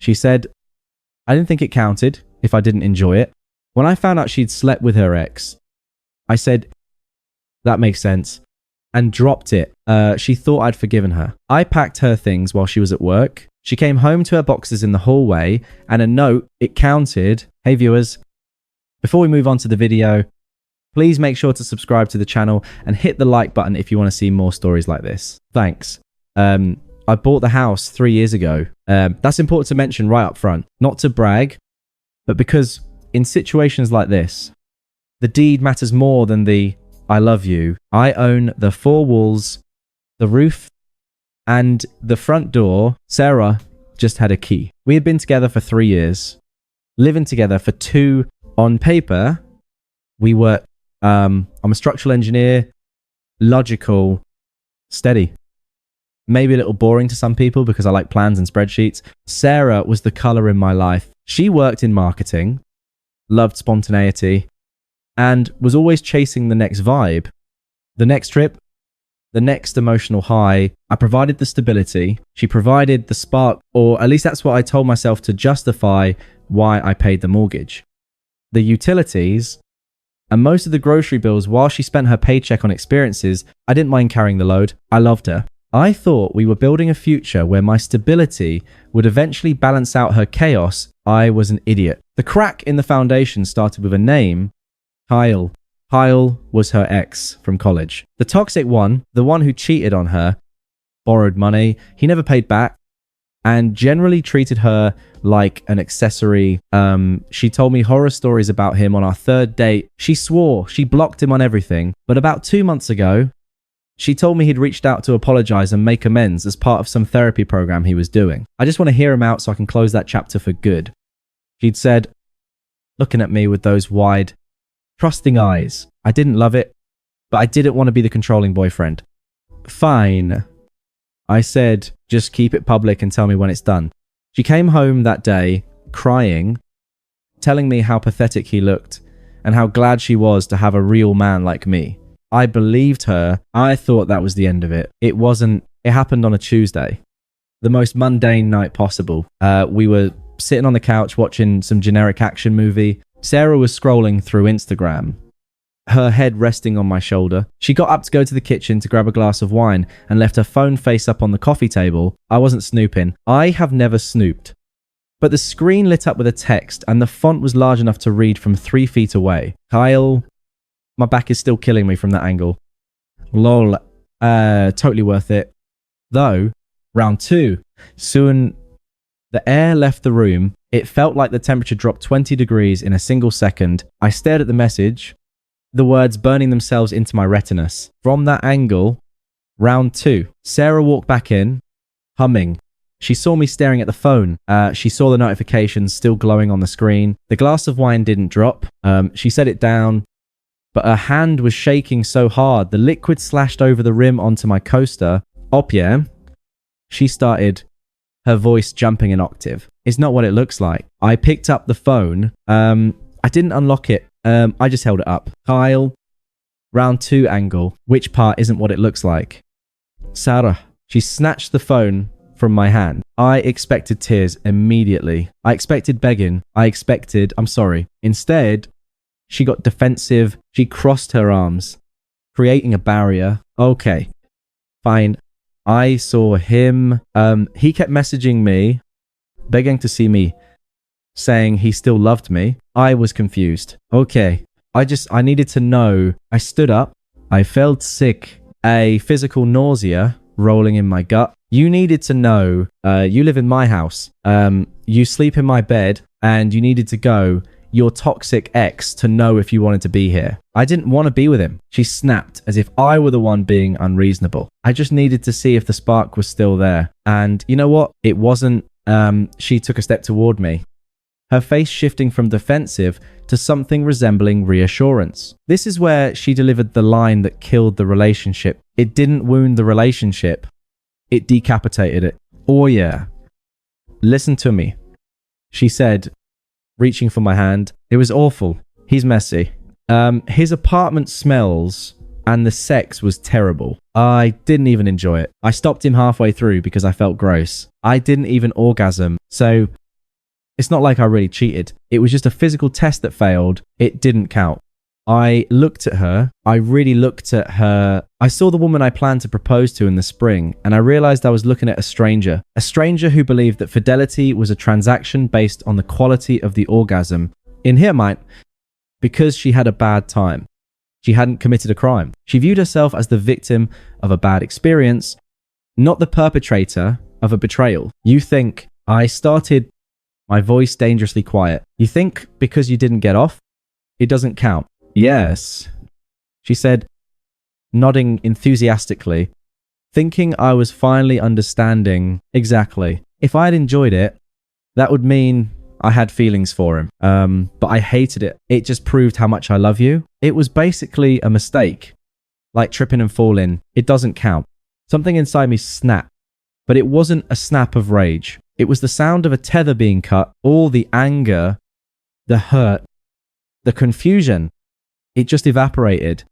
She said, I didn't think it counted if I didn't enjoy it. When I found out she'd slept with her ex, I said, that makes sense, and dropped it. She thought I'd forgiven her. I packed her things while she was at work. She came home to her boxes in the hallway and a note, it counted. Hey viewers, before we move on to the video, please make sure to subscribe to the channel and hit the like button if you want to see more stories like this. Thanks. I bought the house 3 years ago. That's important to mention right up front. Not to brag, but because in situations like this, the deed matters more than the I love you. I own the 4 walls, the roof, and the front door. Sarah just had a key. We had been together for 3 years, living together for 2. On paper, we were, I'm a structural engineer, logical, steady. Maybe a little boring to some people because I like plans and spreadsheets. Sarah was the color in my life. She worked in marketing, loved spontaneity, and was always chasing the next vibe, the next trip, the next emotional high. I provided the stability. She provided the spark, or at least that's what I told myself to justify why I paid the mortgage. The utilities, and most of the grocery bills while she spent her paycheck on experiences. I didn't mind carrying the load. I loved her. I thought we were building a future where my stability would eventually balance out her chaos. I was an idiot. The crack in the foundation started with a name, Kyle. Kyle was her ex from college. The toxic one, the one who cheated on her, borrowed money, he never paid back, and generally treated her like an accessory. She told me horror stories about him on our 3rd date. She swore she blocked him on everything, but about 2 months ago, she told me he'd reached out to apologize and make amends as part of some therapy program he was doing. I just want to hear him out so I can close that chapter for good. She'd said, looking at me with those wide, trusting eyes. I didn't love it, but I didn't want to be the controlling boyfriend. Fine. I said, just keep it public and tell me when it's done. She came home that day, crying, telling me how pathetic he looked and how glad she was to have a real man like me. I believed her. I thought that was the end of it. It wasn't. It happened on a Tuesday. The most mundane night possible. We were sitting on the couch watching some generic action movie. Sarah was scrolling through Instagram, her head resting on my shoulder. She got up to go to the kitchen to grab a glass of wine and left her phone face up on the coffee table. I wasn't snooping. I have never snooped. But the screen lit up with a text and the font was large enough to read from 3 feet away. Kyle. My back is still killing me from that angle. Lol. Totally worth it. Though, round 2. Soon, the air left the room. It felt like the temperature dropped 20 degrees in a single second. I stared at the message, the words burning themselves into my retinas. From that angle, round 2. Sarah walked back in, humming. She saw me staring at the phone. She saw the notifications still glowing on the screen. The glass of wine didn't drop. She set it down, but her hand was shaking so hard, the liquid slashed over the rim onto my coaster. Opie, she started, her voice jumping an octave. It's not what it looks like. I picked up the phone. I didn't unlock it. I just held it up. Kyle, round 2 angle. Which part isn't what it looks like? Sarah. She snatched the phone from my hand. I expected tears immediately. I expected begging. I expected, I'm sorry. Instead, she got defensive. She crossed her arms, creating a barrier. Okay, fine. I saw him. He kept messaging me, begging to see me, saying he still loved me. I was confused. Okay, I needed to know. I stood up. I felt sick. A physical nausea rolling in my gut. You needed to know. You live in my house. You sleep in my bed, and you needed to go. Your toxic ex to know if you wanted to be here. I didn't want to be with him. She snapped as if I were the one being unreasonable. I just needed to see if the spark was still there. And you know what? It wasn't. She took a step toward me, her face shifting from defensive to something resembling reassurance. This is where she delivered the line that killed the relationship. It didn't wound the relationship. It decapitated it. Oh yeah. Listen to me, she said, reaching for my hand. It was awful. He's messy. His apartment smells, and the sex was terrible. I didn't even enjoy it. I stopped him halfway through because I felt gross. I didn't even orgasm. So It's not like I really cheated. It was just a physical test that failed. It didn't count. I looked at her. I really looked at her. I saw the woman I planned to propose to in the spring, and I realized I was looking at a stranger who believed that fidelity was a transaction based on the quality of the orgasm. In her mind, because she had a bad time. She hadn't committed a crime. She viewed herself as the victim of a bad experience, not the perpetrator of a betrayal. You think I started my voice dangerously quiet. You think because you didn't get off, it doesn't count. Yes, she said, nodding enthusiastically, thinking I was finally understanding. Exactly. If I had enjoyed it, that would mean I had feelings for him. But I hated it. It just proved how much I love you. It was basically a mistake. Like tripping and falling. It doesn't count. Something inside me snapped. But it wasn't a snap of rage. It was the sound of a tether being cut. All the anger, the hurt, the confusion. It just evaporated,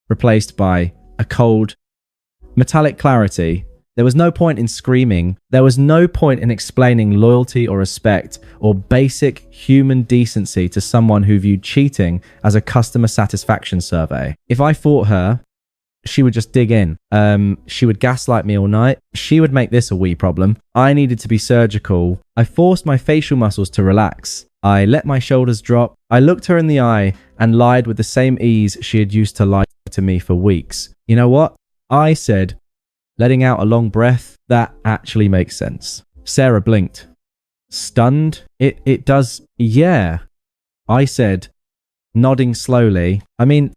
replaced by a cold, metallic clarity. There was no point in screaming. There was no point in explaining loyalty or respect or basic human decency to someone who viewed cheating as a customer satisfaction survey. If I fought her, she would just dig in. She would gaslight me all night. She would make this a wee problem. I needed to be surgical. I forced my facial muscles to relax. I let my shoulders drop. I looked her in the eye and lied with the same ease she had used to lie to me for weeks. You know what? I said, letting out a long breath, that actually makes sense. Sarah blinked. Stunned? It does, yeah. I said, nodding slowly. I mean,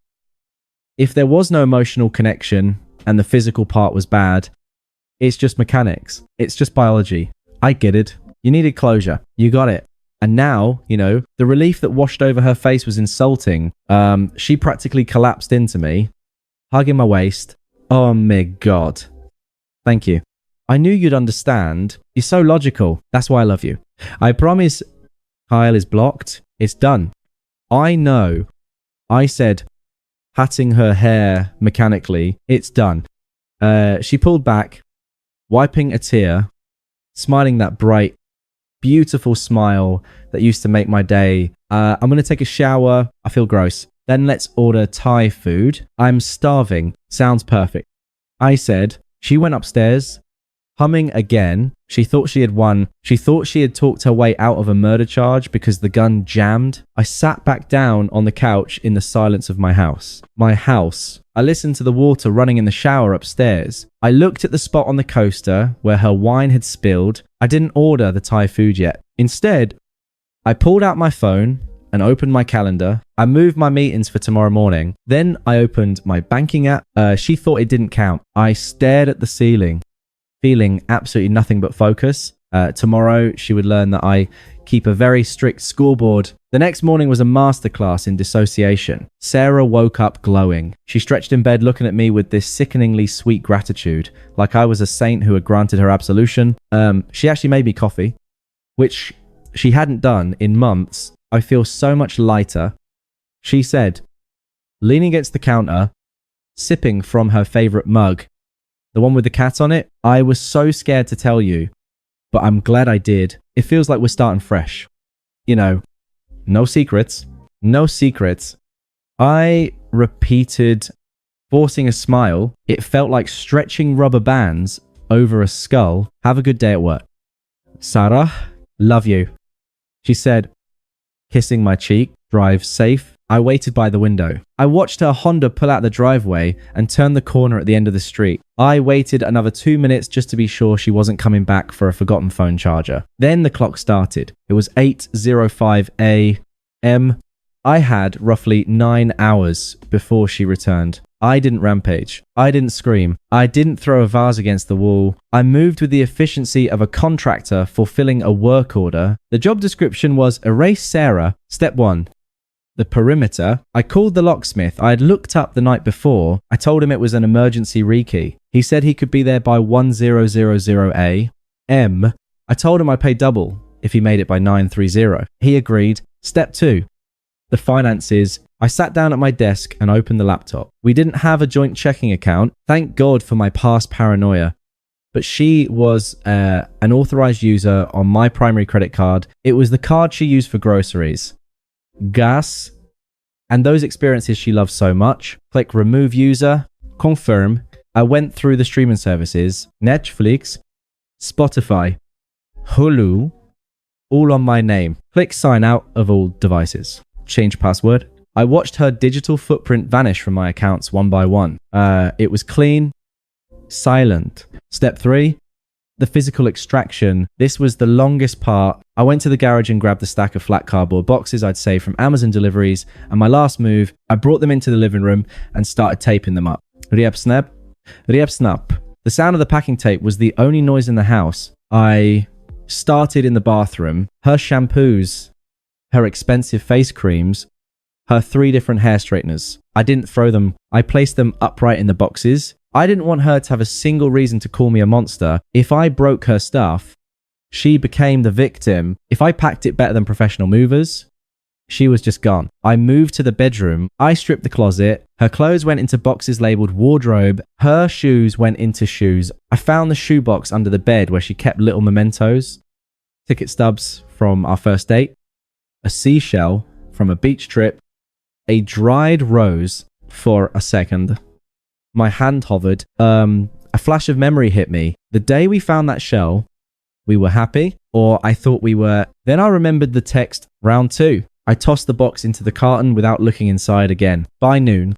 if there was no emotional connection and the physical part was bad, it's just mechanics. It's just biology. I get it. You needed closure. You got it. And now, you know, the relief that washed over her face was insulting. She practically collapsed into me, hugging my waist. Oh my God. Thank you. I knew you'd understand. You're so logical. That's why I love you. I promise Kyle is blocked. It's done. I know. I said, patting her hair mechanically, it's done. She pulled back, wiping a tear, smiling that bright, beautiful smile that used to make my day. I'm going to take a shower. I feel gross. Then let's order Thai food. I'm starving. Sounds perfect. I said. She went upstairs, humming again. She thought she had won. She thought she had talked her way out of a murder charge because the gun jammed. I sat back down on the couch in the silence of my house. My house. I listened to the water running in the shower upstairs. I looked at the spot on the coaster where her wine had spilled. I didn't order the Thai food yet. Instead, I pulled out my phone and opened my calendar. I moved my meetings for tomorrow morning. Then I opened my banking app. She thought it didn't count. I stared at the ceiling, feeling absolutely nothing but focus. Tomorrow, she would learn that I keep a very strict scoreboard. The next morning was a masterclass in dissociation. Sarah woke up glowing. She stretched in bed looking at me with this sickeningly sweet gratitude, like I was a saint who had granted her absolution. She actually made me coffee, which she hadn't done in months. I feel so much lighter. She said, leaning against the counter, sipping from her favorite mug, the one with the cat on it. I was so scared to tell you, but I'm glad I did. It feels like we're starting fresh. You know, no secrets. No secrets. I repeated, forcing a smile. It felt like stretching rubber bands over a skull. Have a good day at work. Sarah, love you. She said, kissing my cheek. Drive safe. I waited by the window. I watched her Honda pull out the driveway and turn the corner at the end of the street. I waited another 2 minutes just to be sure she wasn't coming back for a forgotten phone charger. Then the clock started. It was 8:05 a.m. I had roughly 9 hours before she returned. I didn't rampage. I didn't scream. I didn't throw a vase against the wall. I moved with the efficiency of a contractor fulfilling a work order. The job description was erase Sarah. Step 1. The perimeter. I called the locksmith I had looked up the night before. I told him it was an emergency rekey. He said he could be there by 1000 a.m. I told him I'd pay double if he made it by 9:30. He agreed. Step 2. The finances. I sat down at my desk and opened the laptop. We didn't have a joint checking account. Thank God for my past paranoia. but she was an authorized user on my primary credit card. It was the card she used for groceries, gas, and those experiences she loves so much. Click remove user, confirm. I went through the streaming services, Netflix, Spotify, Hulu, all on my name. Click sign out of all devices. Change password. I watched her digital footprint vanish from my accounts one by one. It was clean, silent. Step 3, the physical extraction. This was the longest part. I went to the garage and grabbed the stack of flat cardboard boxes I'd saved from Amazon deliveries, and my last move, I brought them into the living room and started taping them up. Riep snap, riep snap. The sound of the packing tape was the only noise in the house. I started in the bathroom. Her shampoos, her expensive face creams, her 3 different hair straighteners. I didn't throw them. I placed them upright in the boxes. I didn't want her to have a single reason to call me a monster. If I broke her stuff, she became the victim. If I packed it better than professional movers, she was just gone. I moved to the bedroom. I stripped the closet. Her clothes went into boxes labeled wardrobe. Her shoes went into shoes. I found the shoebox under the bed where she kept little mementos, ticket stubs from our first date, a seashell from a beach trip, a dried rose for a second. My hand hovered. A flash of memory hit me. The day we found that shell, we were happy, or I thought we were. Then I remembered the text, round 2. I tossed the box into the carton without looking inside again. By noon,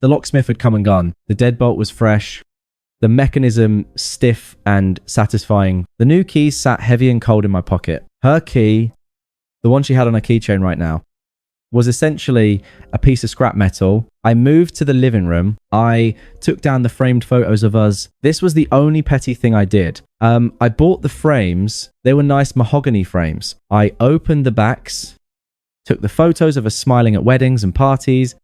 the locksmith had come and gone. The deadbolt was fresh, the mechanism stiff and satisfying. The new key sat heavy and cold in my pocket. Her key, the one she had on her keychain right now, was essentially a piece of scrap metal. I moved to the living room. I took down the framed photos of us. This was the only petty thing I did. I bought the frames. They were nice mahogany frames. I opened the backs, took the photos of us smiling at weddings and parties,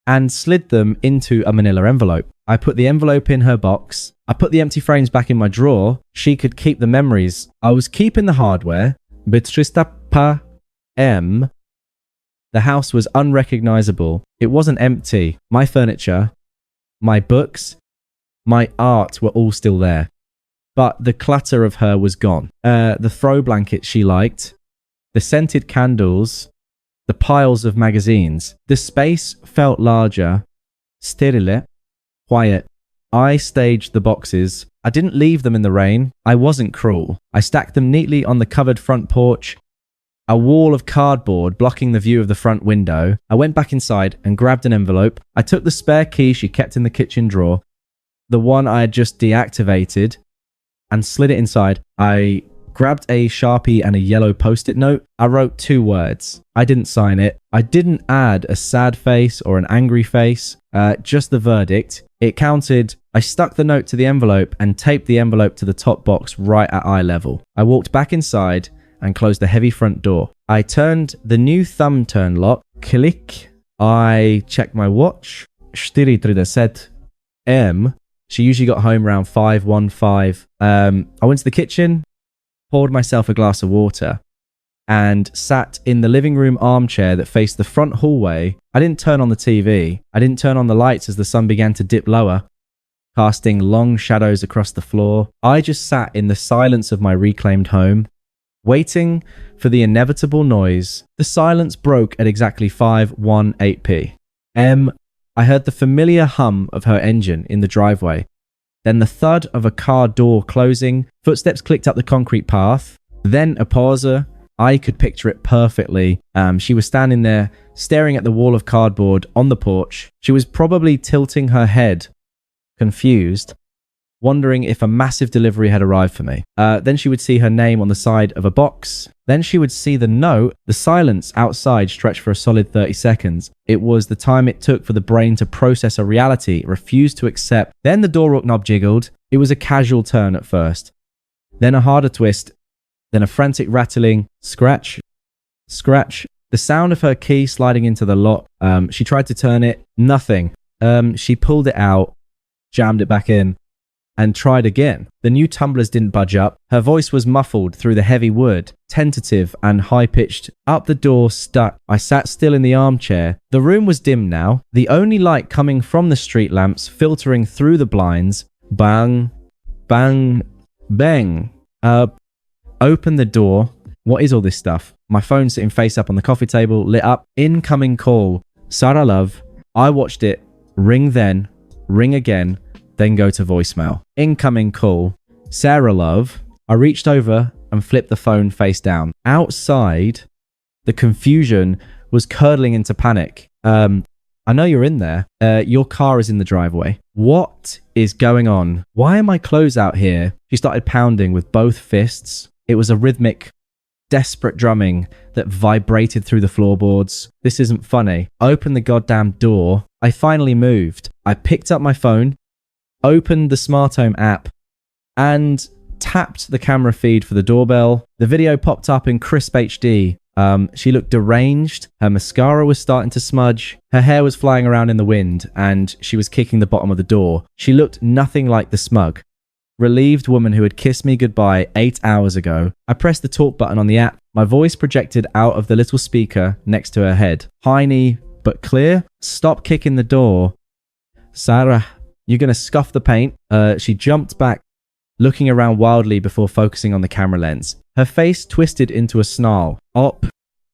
and slid them into a manila envelope. I put the envelope in her box. I put the empty frames back in my drawer. She could keep the memories. I was keeping the hardware. Betrista M. The house was unrecognizable. It wasn't empty. My furniture, my books, my art were all still there. But the clutter of her was gone. The throw blankets she liked, the scented candles, the piles of magazines. The space felt larger, sterile, quiet. I staged the boxes. I didn't leave them in the rain. I wasn't cruel. I stacked them neatly on the covered front porch, a wall of cardboard blocking the view of the front window. I went back inside and grabbed an envelope. I took the spare key she kept in the kitchen drawer, the one I had just deactivated, and slid it inside. I grabbed a Sharpie and a yellow post-it note. I wrote 2 words. I didn't sign it. I didn't add a sad face or an angry face, just the verdict. It counted. I stuck the note to the envelope and taped the envelope to the top box right at eye level. I walked back inside and closed the heavy front door. I turned the new thumb turn lock. Click. I checked my watch. 4:37 M. She usually got home around 5:15. I went to the kitchen, poured myself a glass of water, and sat in the living room armchair that faced the front hallway. I didn't turn on the TV. I didn't turn on the lights as the sun began to dip lower, casting long shadows across the floor. I just sat in the silence of my reclaimed home, waiting for the inevitable noise. The silence broke at exactly 5:18 M. I heard the familiar hum of her engine in the driveway. Then the thud of a car door closing. Footsteps clicked up the concrete path. Then a pause. I could picture it perfectly. She was standing there, staring at the wall of cardboard on the porch. She was probably tilting her head, confused, wondering if a massive delivery had arrived for me. Then she would see her name on the side of a box. Then she would see the note. The silence outside stretched for a solid 30 seconds. It was the time it took for the brain to process a reality it refused to accept. Then the door hook knob jiggled. It was a casual turn at first, then a harder twist, then a frantic rattling, scratch, scratch. The sound of her key sliding into the lock. She tried to turn it. Nothing. She pulled it out, jammed it back in, and tried again. The new tumblers didn't budge up. Her voice was muffled through the heavy wood, tentative and high-pitched. Up the door stuck. I sat still in the armchair. The room was dim now, the only light coming from the street lamps filtering through the blinds. Bang, Bang, bang. Open the door. What is all this stuff? My phone sitting face up on the coffee table, lit up. Incoming call. Sarah Love. I watched it ring then, ring again, then go to voicemail. Incoming call. Sarah Love. I reached over and flipped the phone face down. Outside, the confusion was curdling into panic. I know you're in there. Your car is in the driveway. What is going on? Why are my clothes out here? She started pounding with both fists. It was a rhythmic, desperate drumming that vibrated through the floorboards. This isn't funny. I opened the goddamn door. I finally moved. I picked up my phone, opened the Smart Home app, and tapped the camera feed for the doorbell. The video popped up in crisp HD. She looked deranged. Her mascara was starting to smudge. Her hair was flying around in the wind, and she was kicking the bottom of the door. She looked nothing like the smug, relieved woman who had kissed me goodbye 8 hours ago. I pressed the talk button on the app. My voice projected out of the little speaker next to her head. Tiny but clear. Stop kicking the door. Sarah, you're going to scuff the paint. She jumped back, looking around wildly before focusing on the camera lens. Her face twisted into a snarl. Op,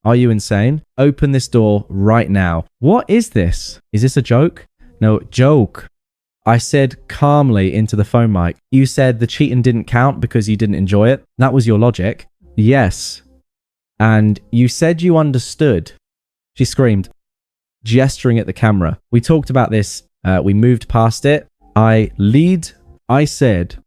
are you insane? Open this door right now. What is this? Is this a joke? No, joke. I said calmly into the phone mic. You said the cheating didn't count because you didn't enjoy it. That was your logic. Yes. And you said you understood. She screamed, gesturing at the camera. We talked about this. We moved past it. I said,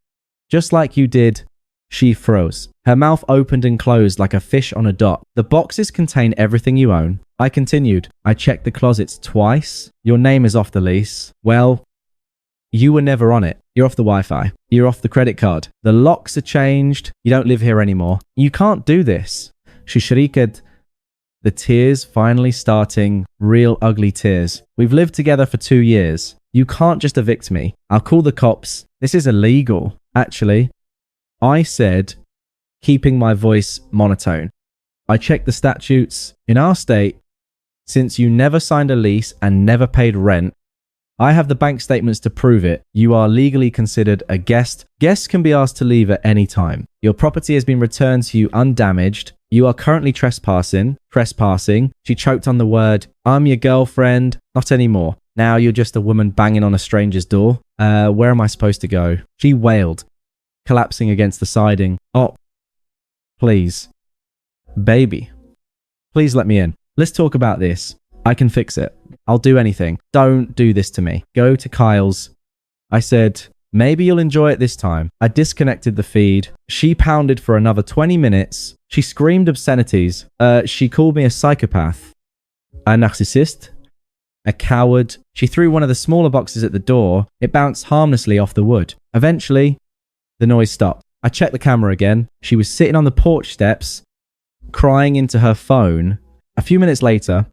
just like you did. She froze. Her mouth opened and closed like a fish on a dock. The boxes contain everything you own. I continued. I checked the closets twice. Your name is off the lease. Well, you were never on it. You're off the Wi-Fi. You're off the credit card. The locks are changed. You don't live here anymore. You can't do this. She shrieked, the tears finally starting, real ugly tears. We've lived together for 2 years. You can't just evict me. I'll call the cops. This is illegal. Actually, I said, keeping my voice monotone. I checked the statutes. In our state, since you never signed a lease and never paid rent, I have the bank statements to prove it. You are legally considered a guest. Guests can be asked to leave at any time. Your property has been returned to you undamaged. You are currently trespassing. She choked on the word. I'm your girlfriend. Not anymore. Now you're just a woman banging on a stranger's door. Where am I supposed to go? She wailed, collapsing against the siding. Oh, please. Baby, please let me in. Let's talk about this. I can fix it. I'll do anything. Don't do this to me. Go to Kyle's. I said, maybe you'll enjoy it this time. I disconnected the feed. She pounded for another 20 minutes. She screamed obscenities. She called me a psychopath, a narcissist, a coward. She threw one of the smaller boxes at the door. It bounced harmlessly off the wood. Eventually, the noise stopped. I checked the camera again. She was sitting on the porch steps, crying into her phone. A few minutes later,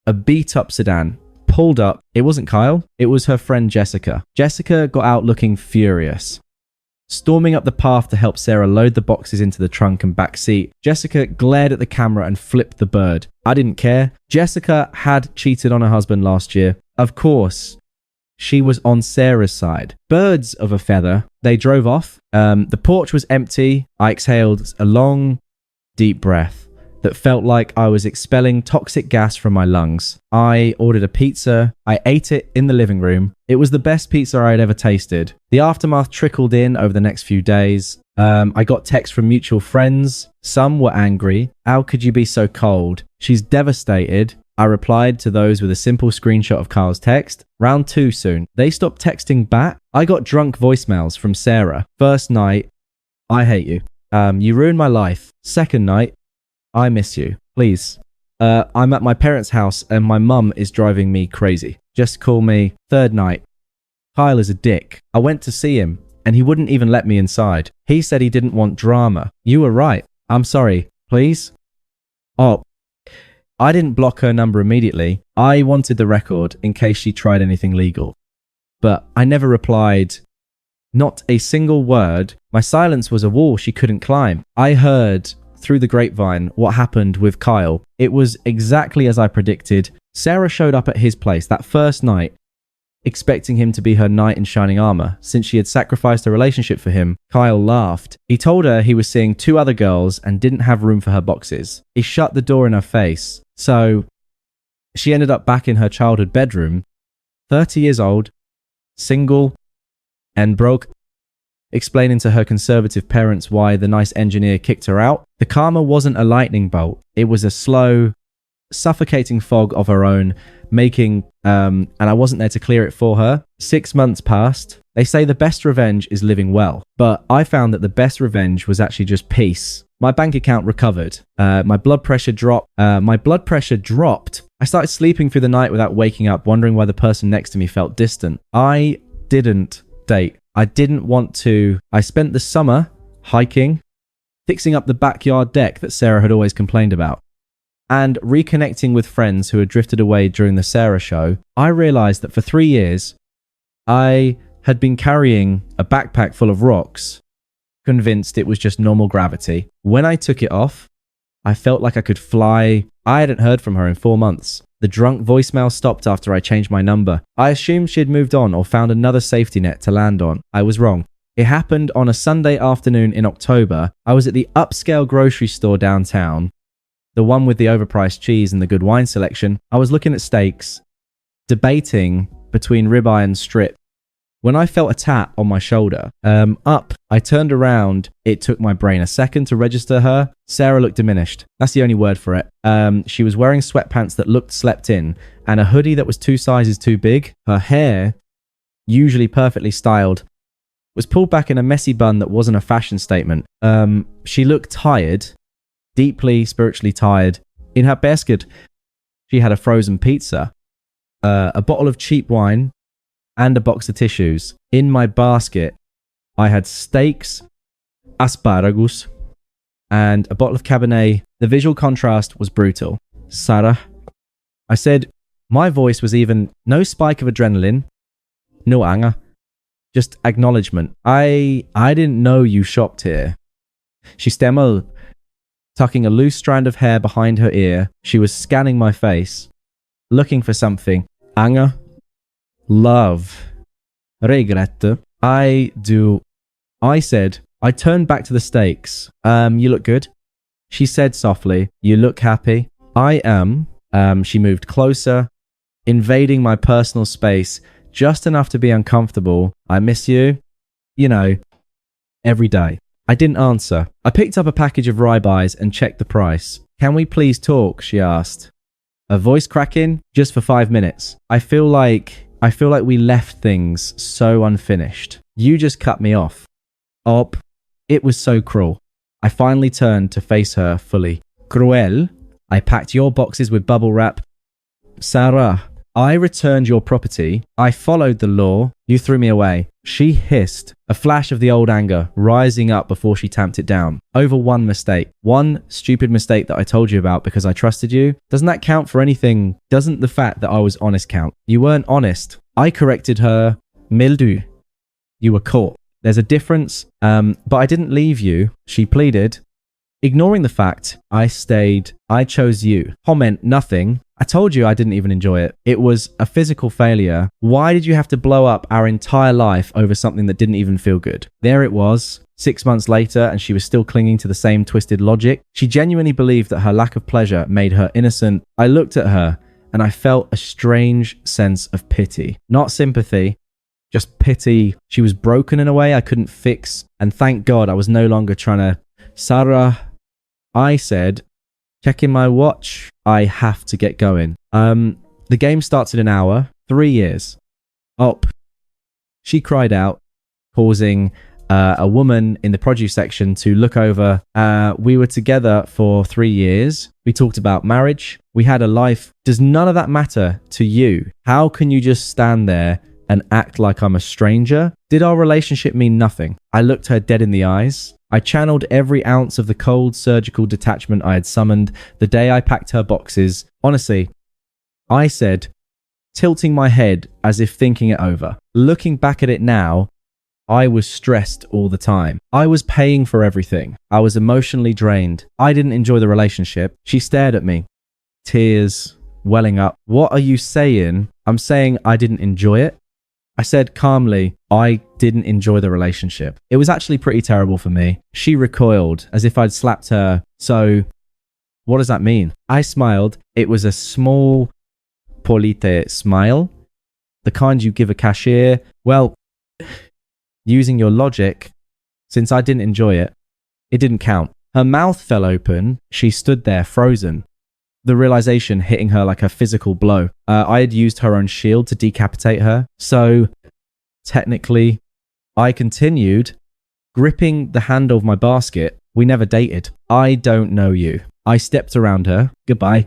a beat-up sedan pulled up. It wasn't Kyle. It was her friend Jessica. Jessica got out looking furious, storming up the path to help Sarah load the boxes into the trunk and back seat. Jessica glared at the camera and flipped the bird. I didn't care. Jessica had cheated on her husband last year. Of course, she was on Sarah's side. Birds of a feather. They drove off. The porch was empty. I exhaled a long, deep breath that felt like I was expelling toxic gas from my lungs. I ordered a pizza. I ate it in the living room. It was the best pizza I had ever tasted. The aftermath trickled in over the next few days. I got texts from mutual friends. Some were angry. How could you be so cold? She's devastated. I replied to those with a simple screenshot of Kyle's text. Round 2 soon. They stopped texting back. I got drunk voicemails from Sarah. First night, I hate you. You ruined my life. Second night, I miss you. Please. I'm at my parents' house and my mum is driving me crazy. Just call me. Third night. Kyle is a dick. I went to see him and he wouldn't even let me inside. He said he didn't want drama. You were right. I'm sorry. Please? Oh, I didn't block her number immediately. I wanted the record in case she tried anything legal. But I never replied. Not a single word. My silence was a wall she couldn't climb. I heard through the grapevine what happened with Kyle. It was exactly as I predicted. Sarah showed up at his place that first night expecting him to be her knight in shining armor. Since she had sacrificed her relationship for him, Kyle laughed. He told her he was seeing 2 other girls and didn't have room for her boxes. He shut the door in her face. So she ended up back in her childhood bedroom, 30 years old, single, and broke, explaining to her conservative parents why the nice engineer kicked her out. The karma wasn't a lightning bolt. It was a slow, suffocating fog of her own making, and I wasn't there to clear it for her. 6 months passed. They say the best revenge is living well, but I found that the best revenge was actually just peace. My bank account recovered. My blood pressure dropped. I started sleeping through the night without waking up, wondering why the person next to me felt distant. I didn't date. I didn't want to. I spent the summer hiking, fixing up the backyard deck that Sarah had always complained about, and reconnecting with friends who had drifted away during the Sarah show. I realized that for 3 years, I had been carrying a backpack full of rocks, convinced it was just normal gravity. When I took it off, I felt like I could fly. I hadn't heard from her in 4 months. The drunk voicemail stopped after I changed my number. I assumed she had moved on or found another safety net to land on. I was wrong. It happened on a Sunday afternoon in October. I was at the upscale grocery store downtown, the one with the overpriced cheese and the good wine selection. I was looking at steaks, debating between ribeye and strip, when I felt a tap on my shoulder. I turned around. It took my brain a second to register her. Sarah looked diminished. That's the only word for it. She was wearing sweatpants that looked slept in and a hoodie that was 2 sizes too big. Her hair, usually perfectly styled, was pulled back in a messy bun that wasn't a fashion statement. She looked tired, deeply spiritually tired. In her basket, she had a frozen pizza, a bottle of cheap wine, and a box of tissues. In my basket, I had steaks, asparagus, and a bottle of Cabernet. The visual contrast was brutal. Sarah, I said, my voice was even no spike of adrenaline, no anger, just acknowledgement. I didn't know you shopped here. She stammered, tucking a loose strand of hair behind her ear. She was scanning my face, looking for something. Anger, love, regret. I said, I turned back to the steaks. You look good. She said softly, you look happy. I am. She moved closer, invading my personal space just enough to be uncomfortable. I miss you. You know, every day. I didn't answer. I picked up a package of ribeyes and checked the price. Can we please talk? She asked. Her voice cracking, just for 5 minutes. I feel like we left things so unfinished. You just cut me off. Op. It was so cruel. I finally turned to face her fully. Cruel. I packed your boxes with bubble wrap. Sarah, I returned your property. I followed the law. You threw me away. She hissed, a flash of the old anger rising up before she tamped it down. Over one mistake. One stupid mistake that I told you about because I trusted you. Doesn't that count for anything? Doesn't the fact that I was honest count? You weren't honest. I corrected her. Mildew. You were caught. There's a difference, but I didn't leave you. She pleaded. Ignoring the fact I stayed, I chose you. Comment nothing. I told you I didn't even enjoy it. It was a physical failure. Why did you have to blow up our entire life over something that didn't even feel good? There it was, 6 months later, and she was still clinging to the same twisted logic. She genuinely believed that her lack of pleasure made her innocent. I looked at her, and I felt a strange sense of pity. Not sympathy, just pity. She was broken in a way I couldn't fix, and thank God I was no longer trying to... Sarah, I said, checking my watch, I have to get going. The game starts in an hour, 3 years. Op. She cried out, causing a woman in the produce section to look over. We were together for 3 years. We talked about marriage. We had a life. Does none of that matter to you? How can you just stand there and act like I'm a stranger? Did our relationship mean nothing? I looked her dead in the eyes. I channeled every ounce of the cold surgical detachment I had summoned the day I packed her boxes. Honestly, I said, tilting my head as if thinking it over. Looking back at it now, I was stressed all the time. I was paying for everything. I was emotionally drained. I didn't enjoy the relationship. She stared at me, tears welling up. What are you saying? I'm saying I didn't enjoy it. I said calmly, I didn't enjoy the relationship. It was actually pretty terrible for me. She recoiled as if I'd slapped her. So, what does that mean? I smiled. It was a small, polite smile, the kind you give a cashier. Well, using your logic, since I didn't enjoy it, it didn't count. Her mouth fell open. She stood there frozen. The realization hitting her like a physical blow. I had used her own shield to decapitate her. So, technically, I continued gripping the handle of my basket. We never dated. I don't know you. I stepped around her. Goodbye.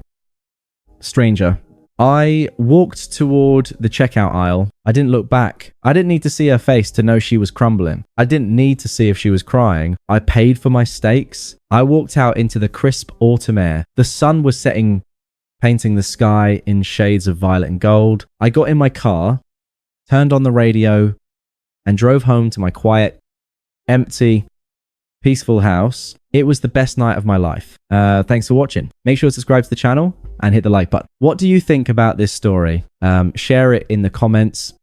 Stranger. I walked toward the checkout aisle. I didn't look back. I didn't need to see her face to know she was crumbling. I didn't need to see if she was crying. I paid for my steaks. I walked out into the crisp autumn air. The sun was setting, painting the sky in shades of violet and gold. I got in my car, turned on the radio, and drove home to my quiet, empty, peaceful house. It was the best night of my life. Thanks for watching. Make sure to subscribe to the channel and hit the like button. What do you think about this story? Share it in the comments.